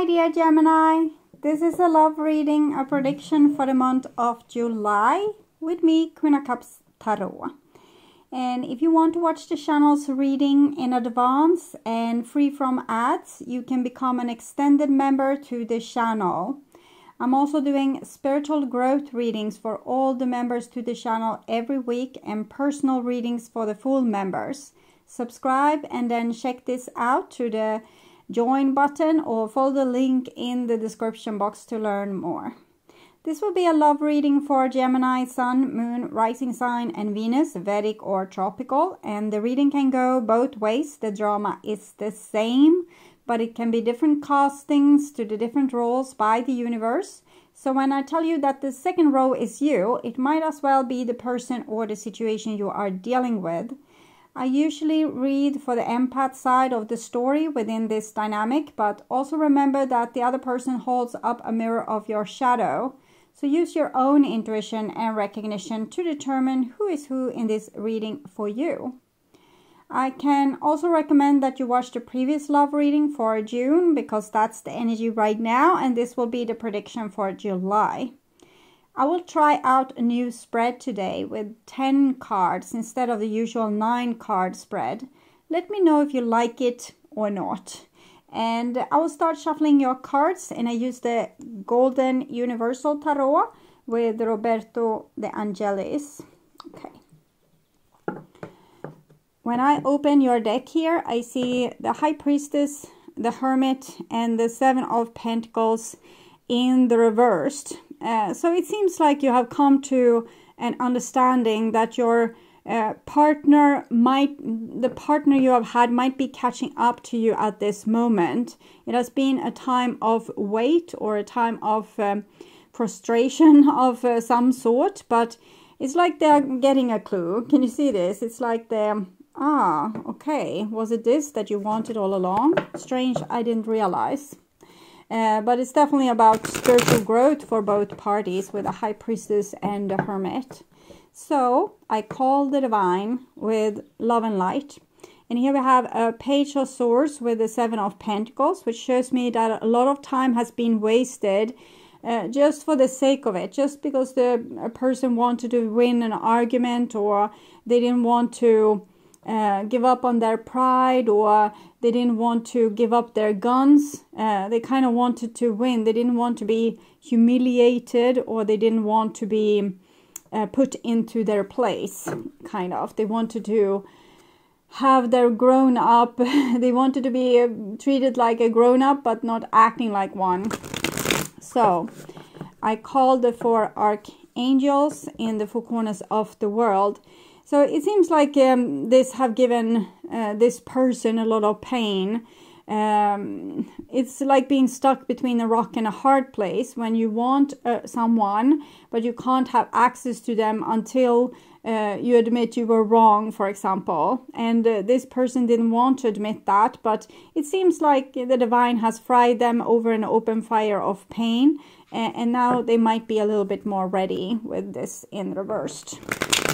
dear Gemini. This is a love reading, a prediction for the month of July with me, Queen of Cups Tarot. And if you want to watch the channel's reading in advance and free from ads, you can become an extended member to the channel. I'm also doing spiritual growth readings for all the members to the channel every week and personal readings for the full members. Subscribe and then check this out to the join button or follow the link in the description box to learn more. This will be a love reading for Gemini, Sun, Moon, Rising Sign and Venus, Vedic or Tropical. And the reading can go both ways. The drama is the same, but it can be different castings to the different roles by the universe. So when I tell you that the second row is you, it might as well be the person or the situation you are dealing with. I usually read for the empath side of the story within this dynamic, but also remember that the other person holds up a mirror of your shadow. So use your own intuition and recognition to determine who is who in this reading for you. I can also recommend that you watch the previous love reading for June, because that's the energy right now, and this will be the prediction for July. I will try out a new spread today with 10 cards instead of the usual 9-card spread. Let me know if you like it or not. And I will start shuffling your cards, and I use the Golden Universal Tarot with Roberto De Angelis. Okay. When I open your deck here, I see the High Priestess, the Hermit, and the Seven of Pentacles in the reversed. So it seems like you have come to an understanding that your the partner you have had might be catching up to you at this moment. It has been a time of wait or a time of frustration of some sort, but it's like they're getting a clue. Can you see this? It's like they're, okay, was it this that you wanted all along? Strange, I didn't realize. But it's definitely about spiritual growth for both parties with a High Priestess and a Hermit. So I call the Divine with Love and Light. And here we have a Page of Swords with the Seven of Pentacles, which shows me that a lot of time has been wasted just for the sake of it. Just because a person wanted to win an argument, or they didn't want to give up on their pride, or they didn't want to give up their guns. They kind of wanted to win. They didn't want to be humiliated, or they didn't want to be put into their place, kind of. They wanted to have their grown up. They wanted to be treated like a grown up, but not acting like one. So I called the 4 archangels in the 4 corners of the world. So it seems like this have given this person a lot of pain. It's like being stuck between a rock and a hard place when you want someone, but you can't have access to them until you admit you were wrong, for example. And this person didn't want to admit that, but it seems like the Divine has fried them over an open fire of pain. And now they might be a little bit more ready with this in reversed.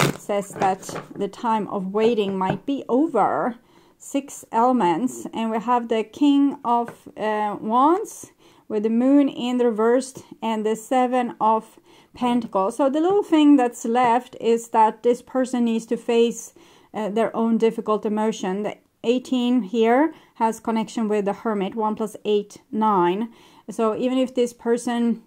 It says that the time of waiting might be over. 6 elements, and we have the King of Wands with the Moon in the reversed and the 7 of Pentacles. So the little thing that's left is that this person needs to face their own difficult emotion. The 18 here has connection with the Hermit. 1 + 8, 9. So even if this person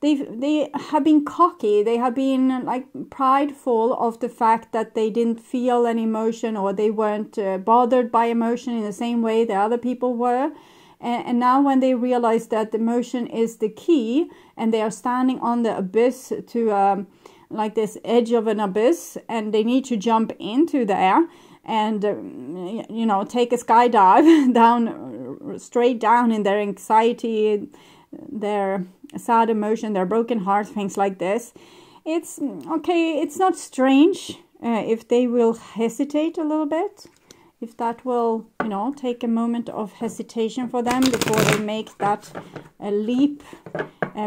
they have been cocky, they have been like prideful of the fact that they didn't feel any emotion, or they weren't bothered by emotion in the same way the other people were. And now when they realize that emotion is the key, and they are standing on the abyss to like this edge of an abyss, and they need to jump into there and you know, take a skydive down, straight down in their anxiety, their sad emotion, their broken heart, things like this. It's okay, it's not strange if they will hesitate a little bit, if that will, you know, take a moment of hesitation for them before they make that leap,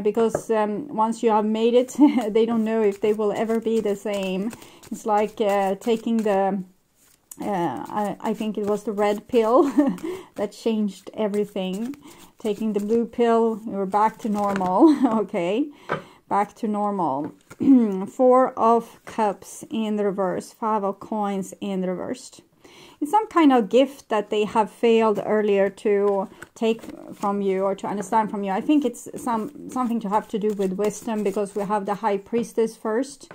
because once you have made it, they don't know if they will ever be the same. It's like taking the I think it was the red pill that changed everything. Taking the blue pill, you're back to normal. Okay, back to normal. 4 of Cups in the reverse, 5 of Coins in the reversed. It's some kind of gift that they have failed earlier to take from you or to understand from you. I think it's something to have to do with wisdom, because we have the High Priestess first.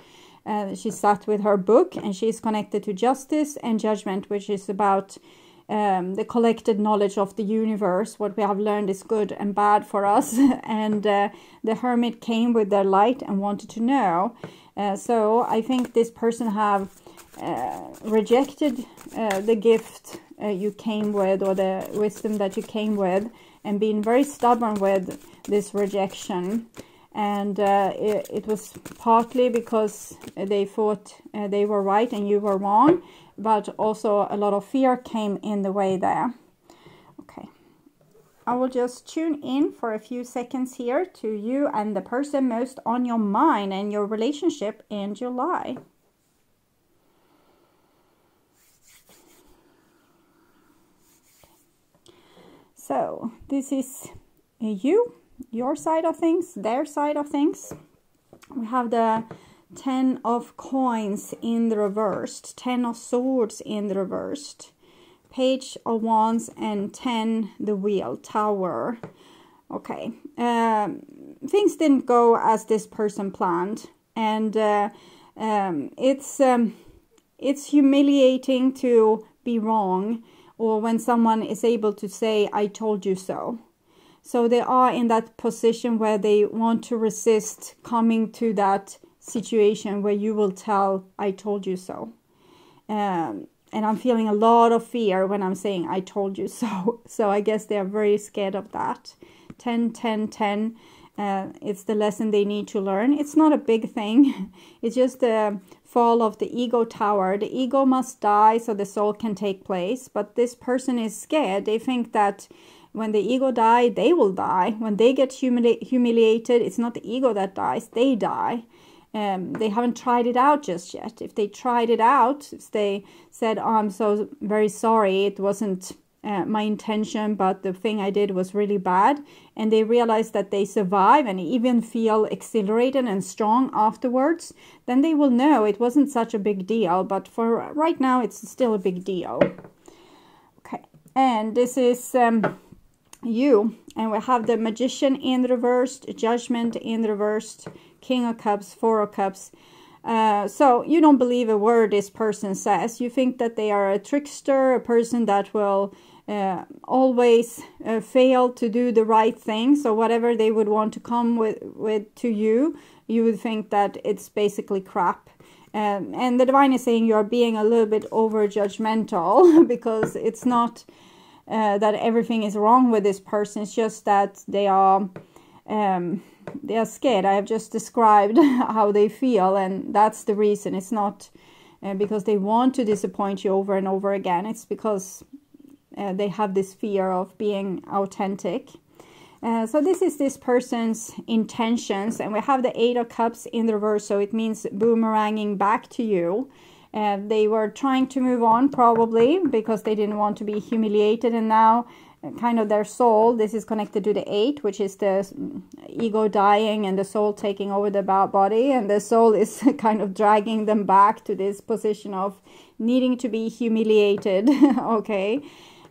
She sat with her book, and she's connected to justice and judgment, which is about the collected knowledge of the universe. What we have learned is good and bad for us. And the Hermit came with their light and wanted to know. So I think this person have rejected the gift you came with, or the wisdom that you came with, and been very stubborn with this rejection. And it was partly because they thought they were right and you were wrong, but also a lot of fear came in the way there. Okay, I will just tune in for a few seconds here to you and the person most on your mind and your relationship in July. So this is you, your side of things, their side of things. We have the 10 of Coins in the reversed, 10 of Swords in the reversed, Page of Wands, and 10 the Wheel, Tower. Okay, things didn't go as this person planned, and it's humiliating to be wrong, or when someone is able to say, I told you so. So they are in that position where they want to resist coming to that situation where you will tell, I told you so. And I'm feeling a lot of fear when I'm saying, I told you so. So I guess they are very scared of that. 10, 10, 10. It's the lesson they need to learn. It's not a big thing. It's just the fall of the ego tower. The ego must die so the soul can take place. But this person is scared. They think that when the ego dies, they will die. When they get humiliated, it's not the ego that dies, they die. They haven't tried it out just yet. If they tried it out, if they said, oh, I'm so very sorry, it wasn't my intention, but the thing I did was really bad, and they realize that they survive and even feel exhilarated and strong afterwards, then they will know it wasn't such a big deal. But for right now, it's still a big deal. Okay, and this is you, and we have the Magician in the reversed, Judgment in the reversed, King of Cups, 4 of Cups. So you don't believe a word this person says. You think that they are a trickster, a person that will always fail to do the right thing. So whatever they would want to come with to you, you would think that it's basically crap. And the Divine is saying you are being a little bit over judgmental, because it's not that everything is wrong with this person. It's just that they are scared. I have just described how they feel, and that's the reason. It's not because they want to disappoint you over and over again. It's because they have this fear of being authentic. So this is this person's intentions, and we have the 8 of Cups in the reverse, so it means boomeranging back to you. They were trying to move on, probably because they didn't want to be humiliated, and now kind of their soul, this is connected to the 8, which is the ego dying and the soul taking over the body, and the soul is kind of dragging them back to this position of needing to be humiliated. Okay,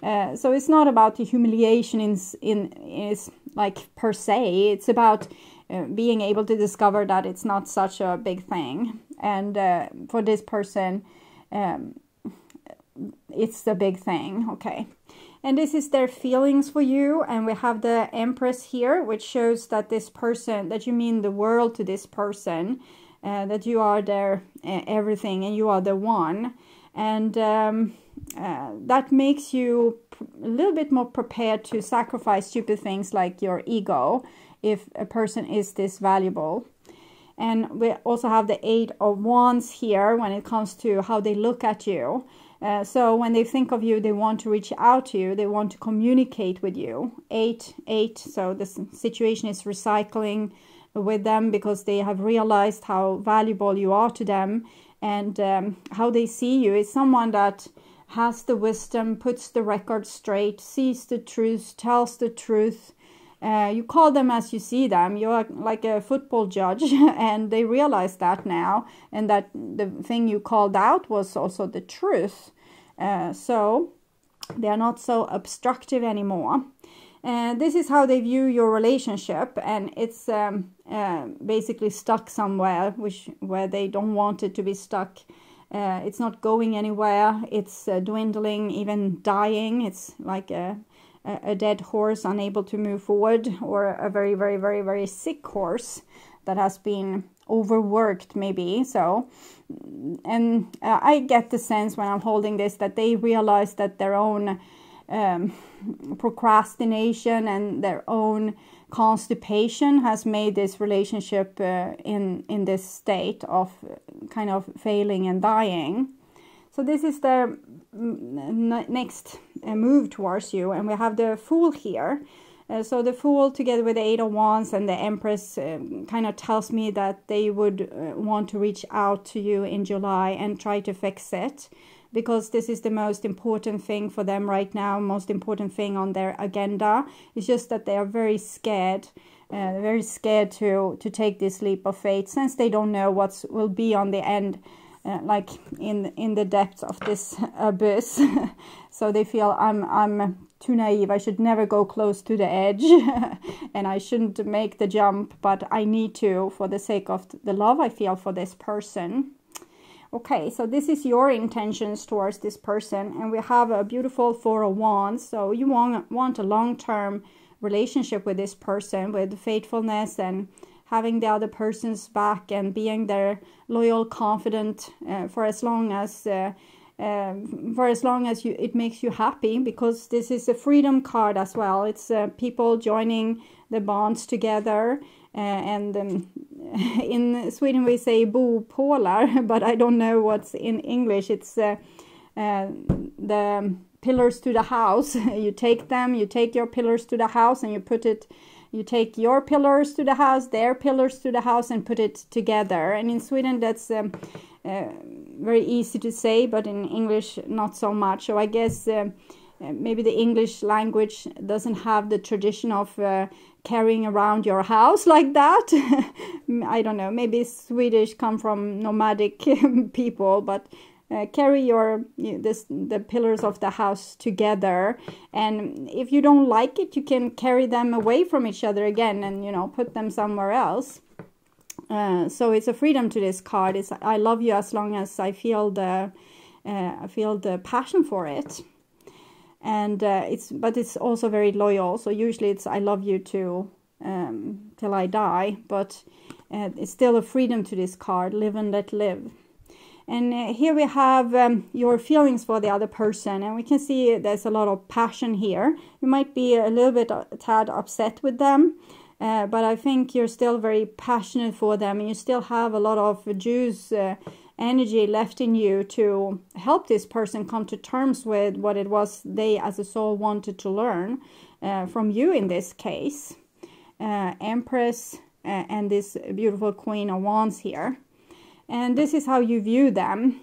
so it's not about the humiliation is like per se. It's about being able to discover that it's not such a big thing, and for this person it's a big thing. Okay, and this is their feelings for you, and we have the Empress here, which shows that this person, that you mean the world to this person, that you are their everything, and you are the one, and that makes you a little bit more prepared to sacrifice stupid things like your ego if a person is this valuable. And we also have the 8 of Wands here when it comes to how they look at you. So when they think of you, they want to reach out to you. They want to communicate with you. 8, 8. So the situation is recycling with them because they have realized how valuable you are to them, and how they see you is someone that has the wisdom, puts the record straight, sees the truth, tells the truth. You call them as you see them. You're like a football judge, and they realize that now, and that the thing you called out was also the truth. So they are not so obstructive anymore. This is how they view your relationship, and it's basically stuck somewhere, where they don't want it to be stuck. It's not going anywhere. It's dwindling, even dying. It's like a dead horse unable to move forward, or a very, very, very, very sick horse that has been overworked maybe. So, and I get the sense when I'm holding this that they realize that their own procrastination and their own constipation has made this relationship in this state of kind of failing and dying. So this is their next move towards you, and we have the Fool here. So the Fool together with the Eight of Wands and the Empress kind of tells me that they would want to reach out to you in July and try to fix it, because this is the most important thing for them right now, most important thing on their agenda. It's just that they are very scared. They're very scared to take this leap of faith, since they don't know what will be on the end. Like in the depths of this abyss. So they feel I'm too naive, I should never go close to the edge, and I shouldn't make the jump, but I need to, for the sake of the love I feel for this person. Okay, so this is your intentions towards this person, and we have a beautiful Four of Wands. So you want a long-term relationship with this person, with faithfulness and having the other person's back and being their loyal confidant for as long as it makes you happy, because this is a freedom card as well. It's people joining the bonds together, and in Sweden we say bopolar, but I don't know what's in English. It's the pillars to the house. You take your pillars to the house, and you take your pillars to the house, their pillars to the house, and put it together. And in Sweden, that's very easy to say, but in English, not so much. So I guess maybe the English language doesn't have the tradition of carrying around your house like that. I don't know. Maybe Swedish come from nomadic people, but carry the pillars of the house together, and if you don't like it, you can carry them away from each other again, and put them somewhere else. So it's a freedom to this card. It's I love you as long as I feel the passion for it, and but it's also very loyal. So usually it's I love you till I die, but it's still a freedom to this card. Live and let live. And here we have your feelings for the other person, and we can see there's a lot of passion here. You might be a little bit tad upset with them, but I think you're still very passionate for them, and you still have a lot of juice, energy left in you to help this person come to terms with what it was they as a soul wanted to learn from you in this case. Empress and this beautiful Queen of Wands here. And this is how you view them.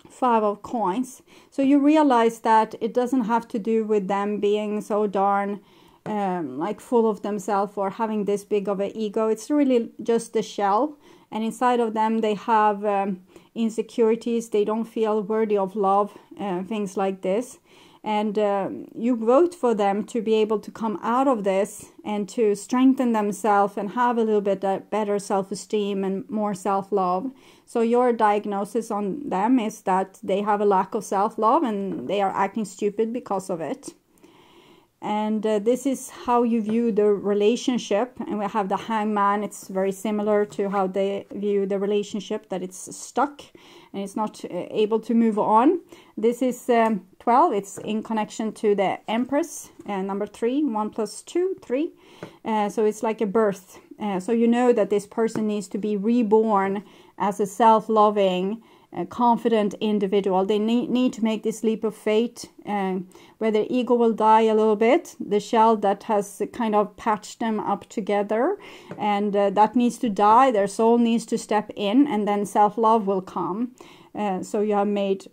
Five of Coins. So you realize that it doesn't have to do with them being so darn like full of themselves or having this big of an ego. It's really just the shell, and inside of them they have insecurities. They don't feel worthy of love, things like this. And you vote for them to be able to come out of this and to strengthen themselves and have a little bit better self-esteem and more self-love. So your diagnosis on them is that they have a lack of self-love and they are acting stupid because of it. And this is how you view the relationship. And we have the Hangman. It's very similar to how they view the relationship, that it's stuck and it's not able to move on. This is 12. It's in connection to the Empress, number 3. 1 + 2, 3. So it's like a birth. So you know that this person needs to be reborn as a self-loving, confident individual. They need to make this leap of faith, where their ego will die a little bit, the shell that has kind of patched them up together, and that needs to die. Their soul needs to step in, and then self-love will come. So you have made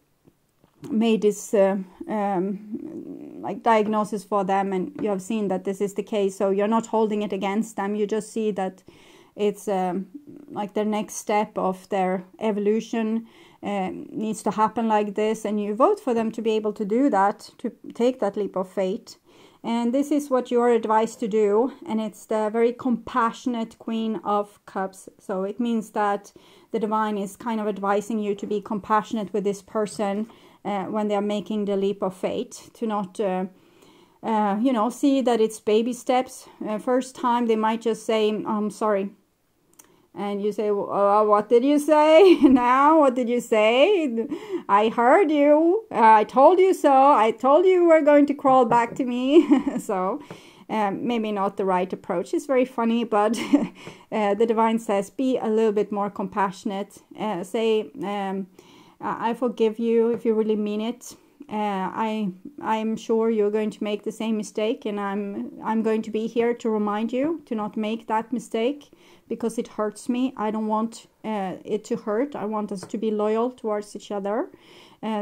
made this like diagnosis for them, and you have seen that this is the case, so you're not holding it against them. You just see that it's like the next step of their evolution needs to happen like this, and you vote for them to be able to do that, to take that leap of faith. And this is what you're advised to do, and it's the very compassionate Queen of Cups. So it means that the divine is kind of advising you to be compassionate with this person when they are making the leap of faith, to not you know, see that it's baby steps. First time they might just say, I'm sorry. And you say, what did you say now? What did you say? I heard you. I told you so. I told you were going to crawl back to me. So maybe not the right approach. It's very funny, but the divine says, be a little bit more compassionate. Say, I forgive you if you really mean it. I'm sure you're going to make the same mistake, and I'm going to be here to remind you to not make that mistake, because it hurts me. I don't want it to hurt. I want us to be loyal towards each other.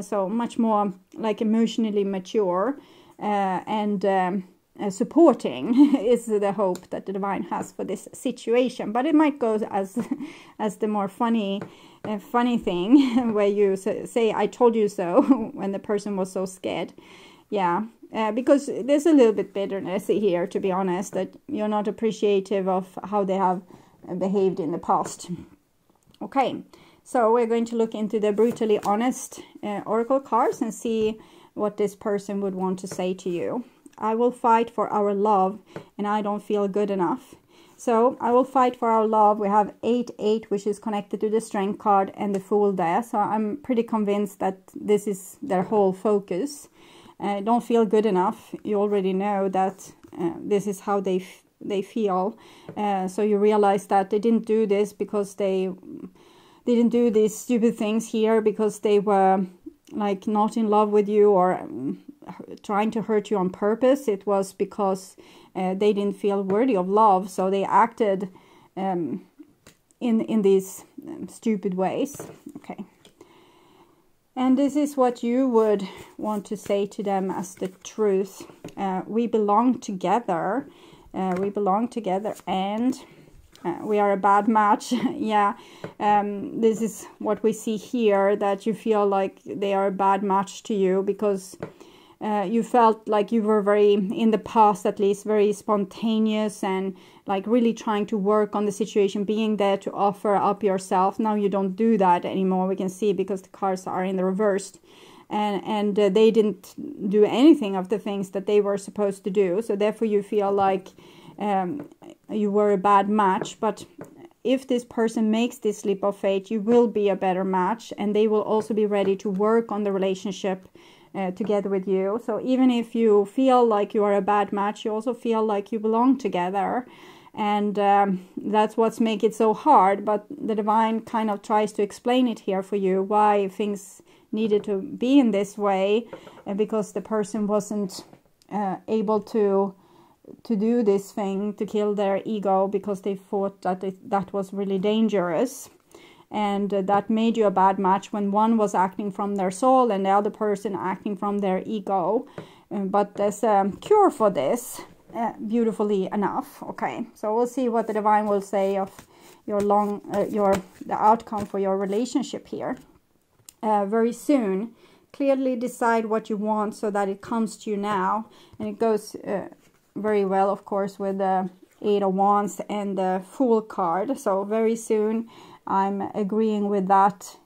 So much more like emotionally mature and supporting is the hope that the divine has for this situation. But it might go as the more funny thing where you say, I told you so, when the person was so scared. Yeah, because there's a little bit bitterness here, to be honest, that you're not appreciative of how they have behaved in the past. Okay, so we're going to look into the brutally honest oracle cards and see what this person would want to say to you. I will fight for our love, and I don't feel good enough. So I will fight for our love. We have 8-8, which is connected to the Strength card, and the Fool there. So I'm pretty convinced that this is their whole focus. Don't feel good enough. You already know that this is how they feel. So you realize that they didn't do this because they didn't do these stupid things here because they were like not in love with you or trying to hurt you on purpose. It was because they didn't feel worthy of love, so they acted in these stupid ways. Okay, and this is what you would want to say to them as the truth. We belong together. We belong together, and we are a bad match. Yeah, this is what we see here, that you feel like they are a bad match to you because you felt like you were very, in the past at least, very spontaneous and like really trying to work on the situation, being there to offer up yourself. Now you don't do that anymore, we can see, because the cards are in the reversed. And they didn't do anything of the things that they were supposed to do. So therefore you feel like you were a bad match. But if this person makes this leap of faith, you will be a better match. And they will also be ready to work on the relationship together with you. So even if you feel like you are a bad match, you also feel like you belong together. And that's what's make it so hard. But the divine kind of tries to explain it here for you, why things needed to be in this way, because the person wasn't able to do this thing, to kill their ego, because they thought that that was really dangerous. And that made you a bad match when one was acting from their soul and the other person acting from their ego. But there's a cure for this, beautifully enough. Okay, so we'll see what the divine will say of the outcome for your relationship here. Very soon. Clearly decide what you want so that it comes to you now. And it goes very well, of course, with the 8 of Wands and the Fool card. So very soon I'm agreeing with that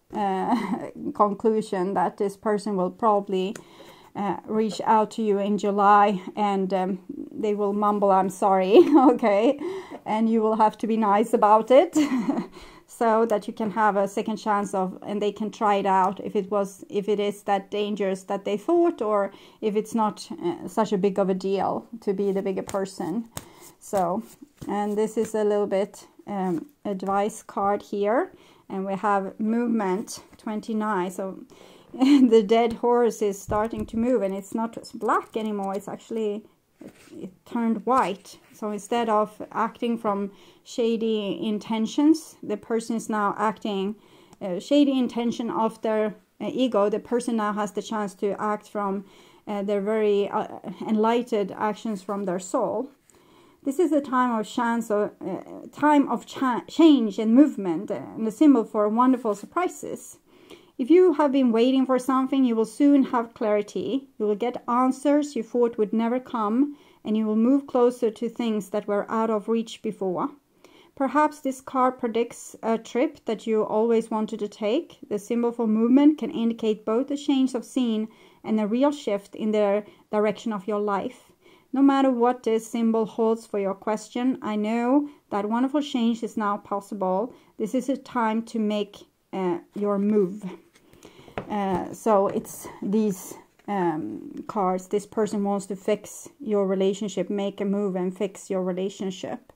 conclusion, that this person will probably reach out to you in July, and they will mumble, I'm sorry, okay? And you will have to be nice about it. So that you can have a second chance and they can try it out if it is that dangerous that they thought, or if it's not such a big of a deal to be the bigger person. So, and this is a little bit advice card here, and we have movement 29. So the dead horse is starting to move, and it's not black anymore. It's actually it turned white. So instead of acting from shady intentions, the person is now acting shady intention of their ego, the person now has the chance to act from their very enlightened actions from their soul. This is a time of chance, change and movement, and a symbol for wonderful surprises. If you have been waiting for something, you will soon have clarity. You will get answers you thought would never come, and you will move closer to things that were out of reach before. Perhaps this card predicts a trip that you always wanted to take. The symbol for movement can indicate both a change of scene and a real shift in the direction of your life. No matter what this symbol holds for your question, I know that wonderful change is now possible. This is a time to make your move. So it's these cards. This person wants to fix your relationship, make a move and fix your relationship.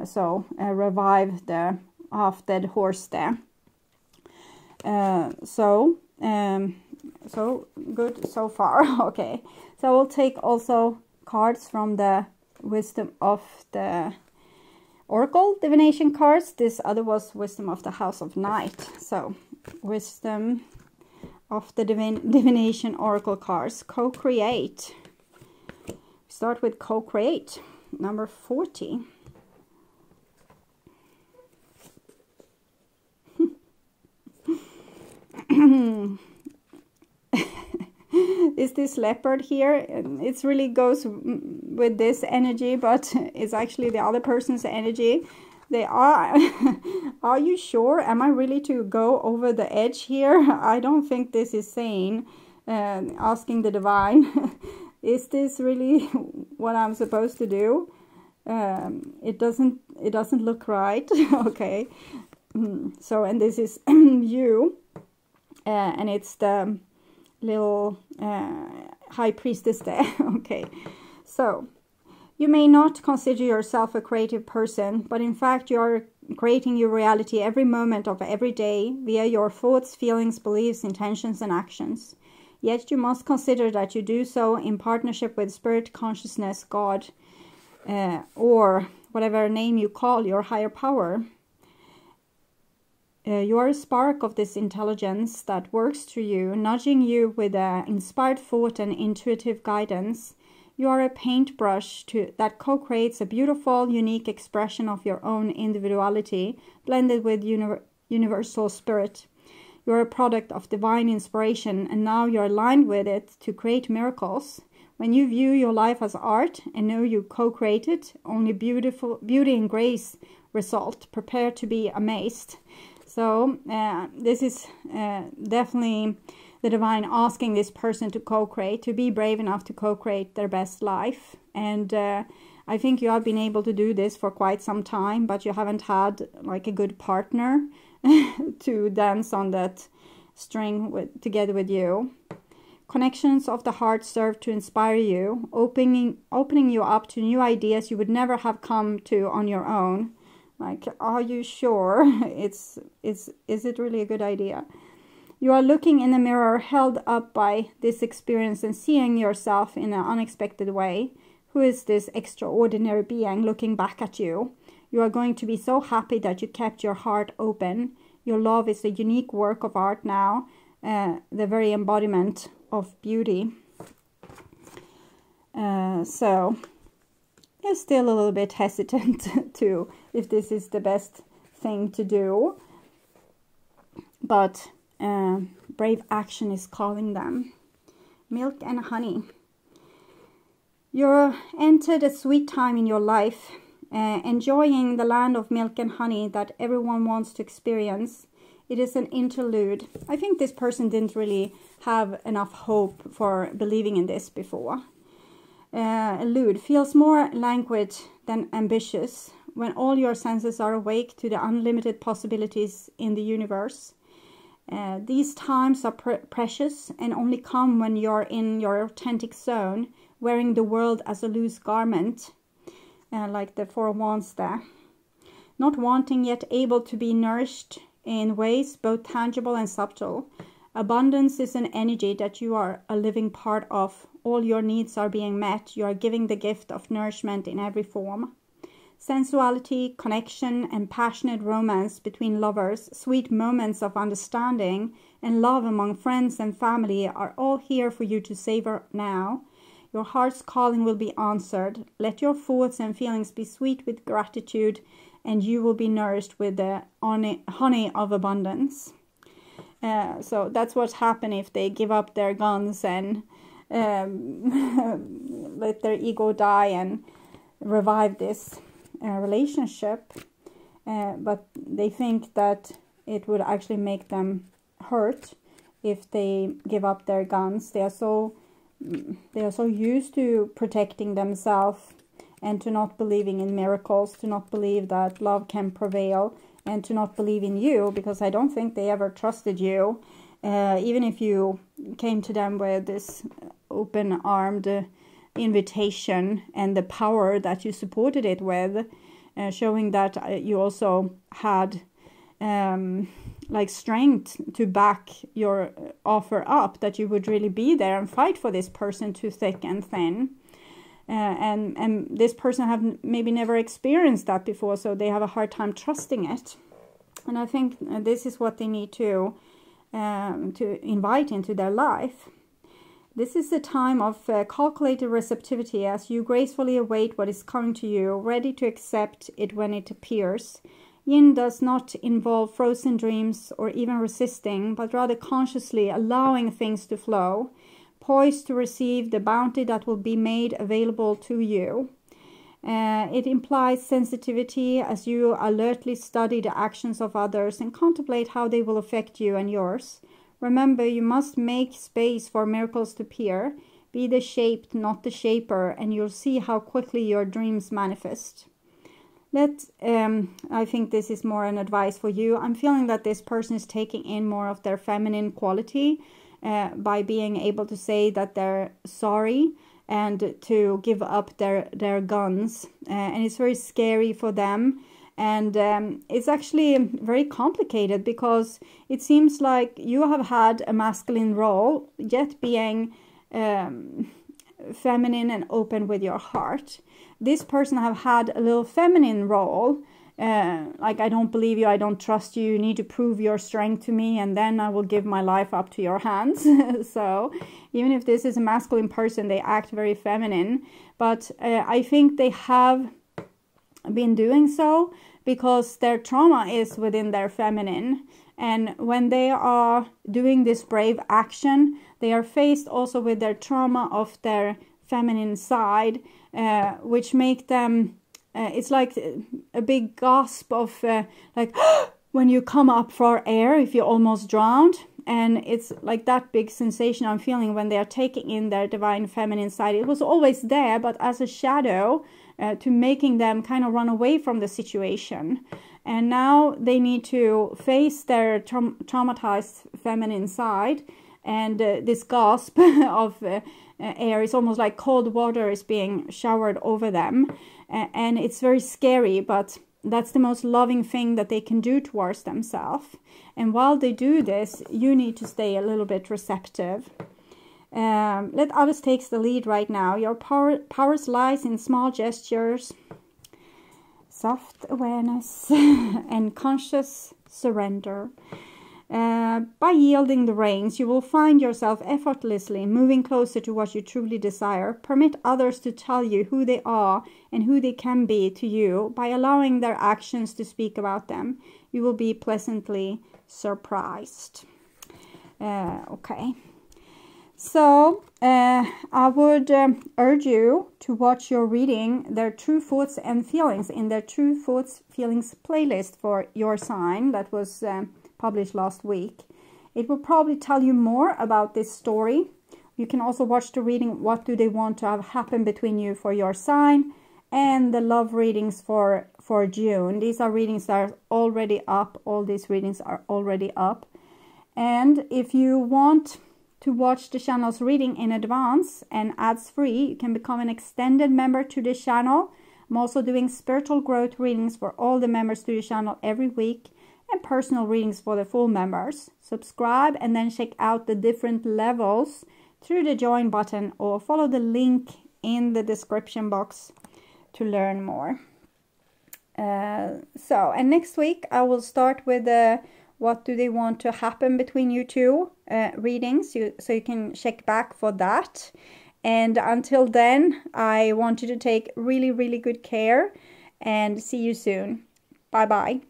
So revive the half-dead horse there. So good so far. Okay, so we'll take also cards from the Wisdom of the Oracle Divination cards. This other was Wisdom of the House of Night. So Wisdom of the Divination Oracle cards. Co-create. Start with co-create, number 40. Is this leopard here? It really goes with this energy, but it's actually the other person's energy. They are. Are you sure? Am I really to go over the edge here? I don't think this is sane. Asking the divine, is this really what I'm supposed to do? It doesn't look right. Okay. So, and this is you, and it's the little high priestess there. Okay, so you may not consider yourself a creative person, but in fact you are creating your reality every moment of every day via your thoughts, feelings, beliefs, intentions, and actions. Yet you must consider that you do so in partnership with spirit, consciousness, God, or whatever name you call your higher power. You are a spark of this intelligence that works through you, nudging you with inspired thought and intuitive guidance. You are a paintbrush that co-creates a beautiful, unique expression of your own individuality, blended with universal spirit. You are a product of divine inspiration, and now you are aligned with it to create miracles. When you view your life as art and know you co-created, only beauty and grace result. Prepare to be amazed. So this is definitely the divine asking this person to co-create, to be brave enough to co-create their best life. And I think you have been able to do this for quite some time, but you haven't had like a good partner to dance on that string together with you. Connections of the heart serve to inspire you, opening you up to new ideas you would never have come to on your own. Like, are you sure? Is it really a good idea? You are looking in the mirror, held up by this experience and seeing yourself in an unexpected way. Who is this extraordinary being looking back at you? You are going to be so happy that you kept your heart open. Your love is a unique work of art now, the very embodiment of beauty. So you're still a little bit hesitant to if this is the best thing to do, but brave action is calling them. Milk and honey. You're entered a sweet time in your life, enjoying the land of milk and honey that everyone wants to experience. It is an interlude. I think this person didn't really have enough hope for believing in this before. Lude feels more languid than ambitious when all your senses are awake to the unlimited possibilities in the universe. These times are precious and only come when you're in your authentic zone, wearing the world as a loose garment, like the Four of Wands there. Not wanting yet able to be nourished in ways both tangible and subtle. Abundance is an energy that you are a living part of. All your needs are being met. You are giving the gift of nourishment in every form. Sensuality, connection, and passionate romance between lovers, sweet moments of understanding, and love among friends and family are all here for you to savor now. Your heart's calling will be answered. Let your thoughts and feelings be sweet with gratitude, and you will be nourished with the honey of abundance. So that's what's happened if they give up their guns and let their ego die and revive this relationship. But they think that it would actually make them hurt if they give up their guns. They are so used to protecting themselves and to not believing in miracles, to not believe that love can prevail, and to not believe in you, because I don't think they ever trusted you. Even if you came to them with this open-armed invitation and the power that you supported it with, showing that you also had like strength to back your offer up, that you would really be there and fight for this person to thick and thin. And this person have maybe never experienced that before, so they have a hard time trusting it. And I think this is what they need to invite into their life. This is the time of calculated receptivity as you gracefully await what is coming to you, ready to accept it when it appears. Yin does not involve frozen dreams or even resisting, but rather consciously allowing things to flow, poised to receive the bounty that will be made available to you. It implies sensitivity as you alertly study the actions of others and contemplate how they will affect you and yours. Remember, you must make space for miracles to appear. Be the shaped, not the shaper, and you'll see how quickly your dreams manifest. I think this is more an advice for you. I'm feeling that this person is taking in more of their feminine quality by being able to say that they're sorry and to give up their guns. And it's very scary for them. And it's actually very complicated because it seems like you have had a masculine role, yet being feminine and open with your heart. This person have had a little feminine role, like, I don't believe you, I don't trust you, you need to prove your strength to me, and then I will give my life up to your hands. So even if this is a masculine person, they act very feminine. But I think they have been doing so because their trauma is within their feminine. And when they are doing this brave action, they are faced also with their trauma of their feminine side, which make them, it's like a big gasp of like when you come up for air if you almost drowned. And it's like that big sensation I'm feeling when they are taking in their divine feminine side. It was always there, but as a shadow to making them kind of run away from the situation. And now they need to face their traumatized feminine side. And this gasp of air is almost like cold water is being showered over them. And it's very scary, but that's the most loving thing that they can do towards themselves. And while they do this, you need to stay a little bit receptive. Let others take the lead right now. Your power lies in small gestures, soft awareness, and conscious surrender. By yielding the reins, you will find yourself effortlessly moving closer to what you truly desire. Permit others to tell you who they are and who they can be to you. By allowing their actions to speak about them, you will be pleasantly surprised. Okay. So, I would urge you to watch your reading, Their True Thoughts and Feelings, in their True Thoughts Feelings playlist for your sign that was published last week. It will probably tell you more about this story. You can also watch the reading, What Do They Want to Have Happen Between You for your sign, and the love readings for June. These are readings that are already up. All these readings are already up. And if you want to watch the channel's reading in advance and ads free, you can become an extended member to the channel. I'm also doing spiritual growth readings for all the members to the channel every week, and personal readings for the full members. Subscribe and then check out the different levels through the join button, or follow the link in the description box to learn more. And next week I will start with what do they want to happen between you two readings, so you can check back for that. And until then, I want you to take really, really good care, and see you soon. Bye bye.